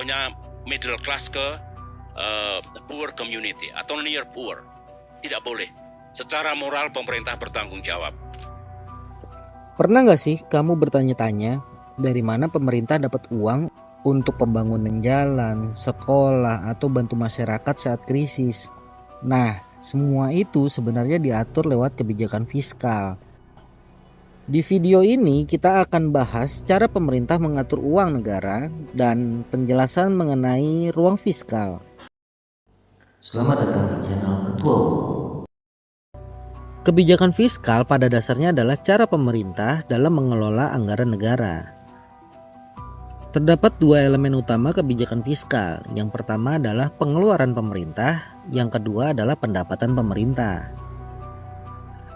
Contohnya middle class ke poor community atau near poor. Tidak boleh. Secara moral pemerintah bertanggung jawab. Pernah nggak sih kamu bertanya-tanya dari mana pemerintah dapat uang untuk pembangunan jalan, sekolah, atau bantu masyarakat saat krisis? Nah, semua itu sebenarnya diatur lewat kebijakan fiskal. Di video ini kita akan bahas cara pemerintah mengatur uang negara dan penjelasan mengenai ruang fiskal. Selamat datang di channel Ketua Umum. Kebijakan fiskal pada dasarnya adalah cara pemerintah dalam mengelola anggaran negara. Terdapat dua elemen utama kebijakan fiskal. Yang pertama adalah pengeluaran pemerintah, yang kedua adalah pendapatan pemerintah.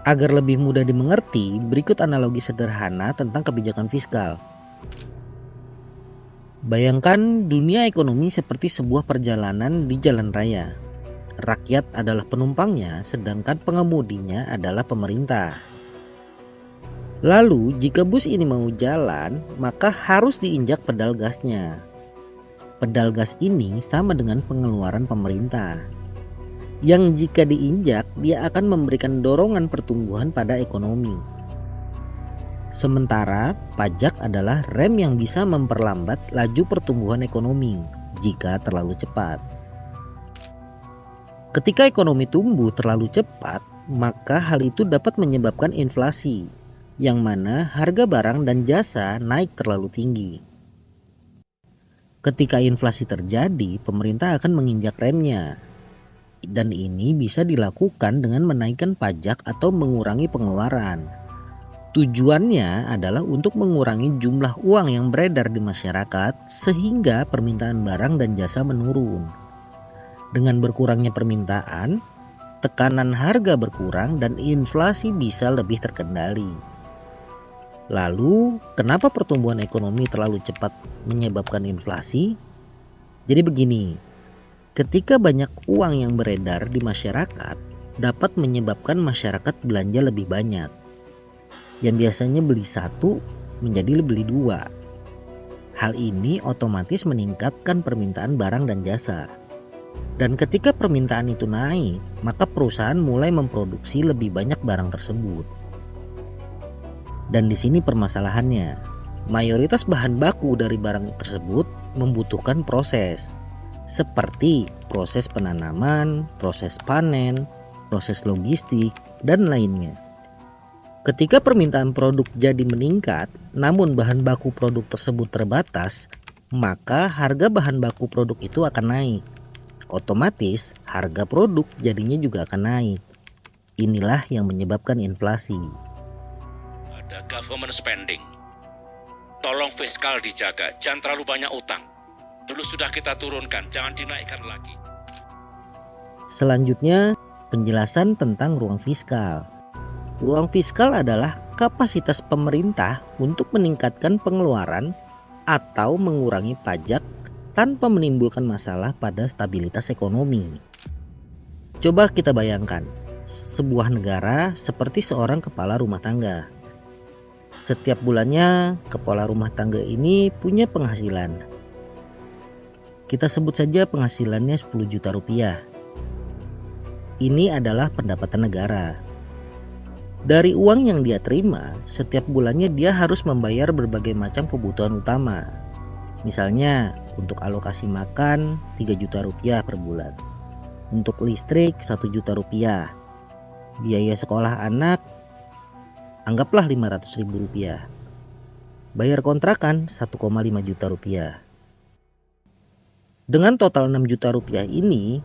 Agar lebih mudah dimengerti, berikut analogi sederhana tentang kebijakan fiskal. Bayangkan dunia ekonomi seperti sebuah perjalanan di jalan raya. Rakyat adalah penumpangnya, sedangkan pengemudinya adalah pemerintah. Lalu, jika bus ini mau jalan, maka harus diinjak pedal gasnya. Pedal gas ini sama dengan pengeluaran pemerintah, yang jika diinjak, dia akan memberikan dorongan pertumbuhan pada ekonomi. Sementara, pajak adalah rem yang bisa memperlambat laju pertumbuhan ekonomi jika terlalu cepat. Ketika ekonomi tumbuh terlalu cepat, maka hal itu dapat menyebabkan inflasi, yang mana harga barang dan jasa naik terlalu tinggi. Ketika inflasi terjadi, pemerintah akan menginjak remnya. Dan ini bisa dilakukan dengan menaikkan pajak atau mengurangi pengeluaran. Tujuannya adalah untuk mengurangi jumlah uang yang beredar di masyarakat sehingga permintaan barang dan jasa menurun. Dengan berkurangnya permintaan, tekanan harga berkurang dan inflasi bisa lebih terkendali. Lalu, kenapa pertumbuhan ekonomi terlalu cepat menyebabkan inflasi? Jadi begini, ketika banyak uang yang beredar di masyarakat, dapat menyebabkan masyarakat belanja lebih banyak. Yang biasanya beli satu, menjadi beli dua. Hal ini otomatis meningkatkan permintaan barang dan jasa. Dan ketika permintaan itu naik, maka perusahaan mulai memproduksi lebih banyak barang tersebut. Dan di sini permasalahannya, mayoritas bahan baku dari barang tersebut membutuhkan proses, seperti proses penanaman, proses panen, proses logistik, dan lainnya. Ketika permintaan produk jadi meningkat, namun bahan baku produk tersebut terbatas, maka harga bahan baku produk itu akan naik. Otomatis harga produk jadinya juga akan naik. Inilah yang menyebabkan inflasi. Ada government spending. Tolong fiskal dijaga, jangan terlalu banyak utang. Dulu sudah kita turunkan, jangan dinaikkan lagi. Selanjutnya, penjelasan tentang ruang fiskal. Ruang fiskal adalah kapasitas pemerintah untuk meningkatkan pengeluaran atau mengurangi pajak tanpa menimbulkan masalah pada stabilitas ekonomi. Coba kita bayangkan, sebuah negara seperti seorang kepala rumah tangga. Setiap bulannya, kepala rumah tangga ini punya penghasilan. Kita sebut saja penghasilannya 10 juta rupiah. Ini adalah pendapatan negara. Dari uang yang dia terima, setiap bulannya dia harus membayar berbagai macam kebutuhan utama. Misalnya, untuk alokasi makan 3 juta rupiah per bulan. Untuk listrik 1 juta rupiah. Biaya sekolah anak anggaplah 500 ribu rupiah. Bayar kontrakan 1,5 juta rupiah. Dengan total 6 juta rupiah ini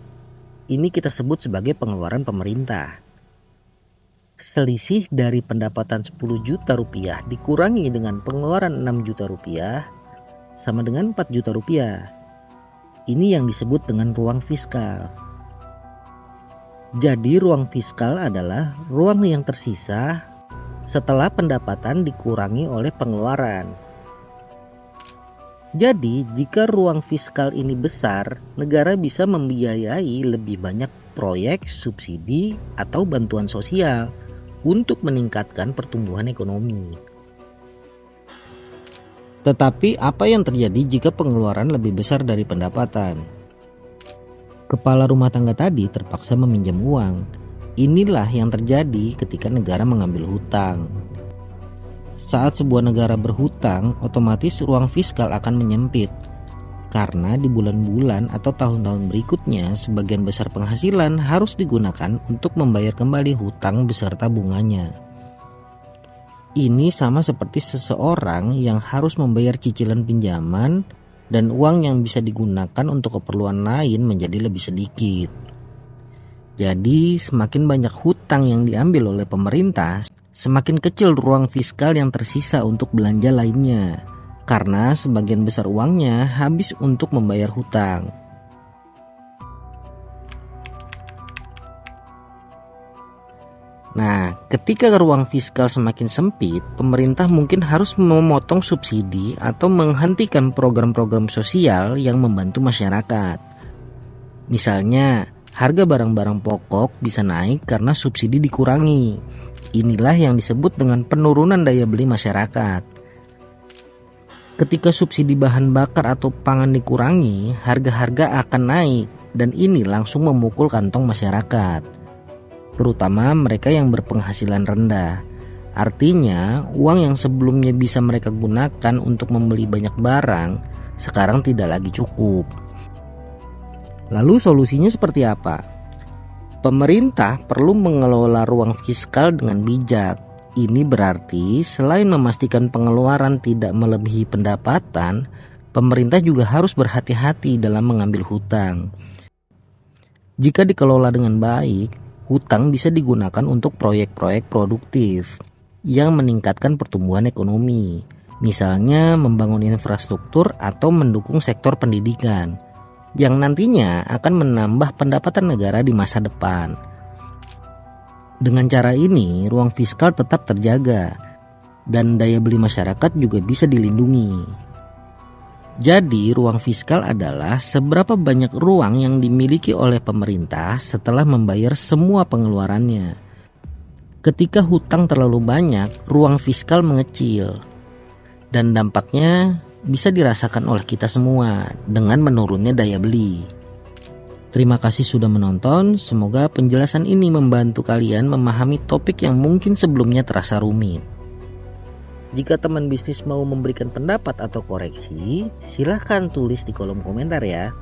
kita sebut sebagai pengeluaran pemerintah. Selisih dari pendapatan 10 juta rupiah dikurangi dengan pengeluaran 6 juta rupiah sama dengan 4 juta rupiah. Ini yang disebut dengan ruang fiskal. Jadi ruang fiskal adalah ruang yang tersisa setelah pendapatan dikurangi oleh pengeluaran. Jadi, jika ruang fiskal ini besar, negara bisa membiayai lebih banyak proyek, subsidi, atau bantuan sosial untuk meningkatkan pertumbuhan ekonomi. Tetapi apa yang terjadi jika pengeluaran lebih besar dari pendapatan? Kepala rumah tangga tadi terpaksa meminjam uang. Inilah yang terjadi ketika negara mengambil hutang. Saat sebuah negara berhutang, otomatis ruang fiskal akan menyempit. Karena di bulan-bulan atau tahun-tahun berikutnya, sebagian besar penghasilan harus digunakan untuk membayar kembali hutang beserta bunganya. Ini sama seperti seseorang yang harus membayar cicilan pinjaman dan uang yang bisa digunakan untuk keperluan lain menjadi lebih sedikit. Jadi semakin banyak hutang yang diambil oleh pemerintah, semakin kecil ruang fiskal yang tersisa untuk belanja lainnya. Karena sebagian besar uangnya habis untuk membayar hutang. Nah, ketika ruang fiskal semakin sempit, pemerintah mungkin harus memotong subsidi atau menghentikan program-program sosial yang membantu masyarakat. Misalnya, harga barang-barang pokok bisa naik karena subsidi dikurangi. Inilah yang disebut dengan penurunan daya beli masyarakat. Ketika subsidi bahan bakar atau pangan dikurangi, harga-harga akan naik dan ini langsung memukul kantong masyarakat, terutama mereka yang berpenghasilan rendah. Artinya, uang yang sebelumnya bisa mereka gunakan untuk membeli banyak barang, sekarang tidak lagi cukup. Lalu solusinya seperti apa? Pemerintah perlu mengelola ruang fiskal dengan bijak. Ini berarti selain memastikan pengeluaran tidak melebihi pendapatan, pemerintah juga harus berhati-hati dalam mengambil hutang. Jika dikelola dengan baik, hutang bisa digunakan untuk proyek-proyek produktif yang meningkatkan pertumbuhan ekonomi. Misalnya membangun infrastruktur atau mendukung sektor pendidikan, yang nantinya akan menambah pendapatan negara di masa depan. Dengan cara ini, ruang fiskal tetap terjaga dan daya beli masyarakat juga bisa dilindungi. Jadi, ruang fiskal adalah seberapa banyak ruang yang dimiliki oleh pemerintah setelah membayar semua pengeluarannya. Ketika hutang terlalu banyak, ruang fiskal mengecil dan dampaknya bisa dirasakan oleh kita semua dengan menurunnya daya beli. Terima kasih sudah menonton, semoga penjelasan ini membantu kalian memahami topik yang mungkin sebelumnya terasa rumit. Jika teman bisnis mau memberikan pendapat atau koreksi, silahkan tulis di kolom komentar ya.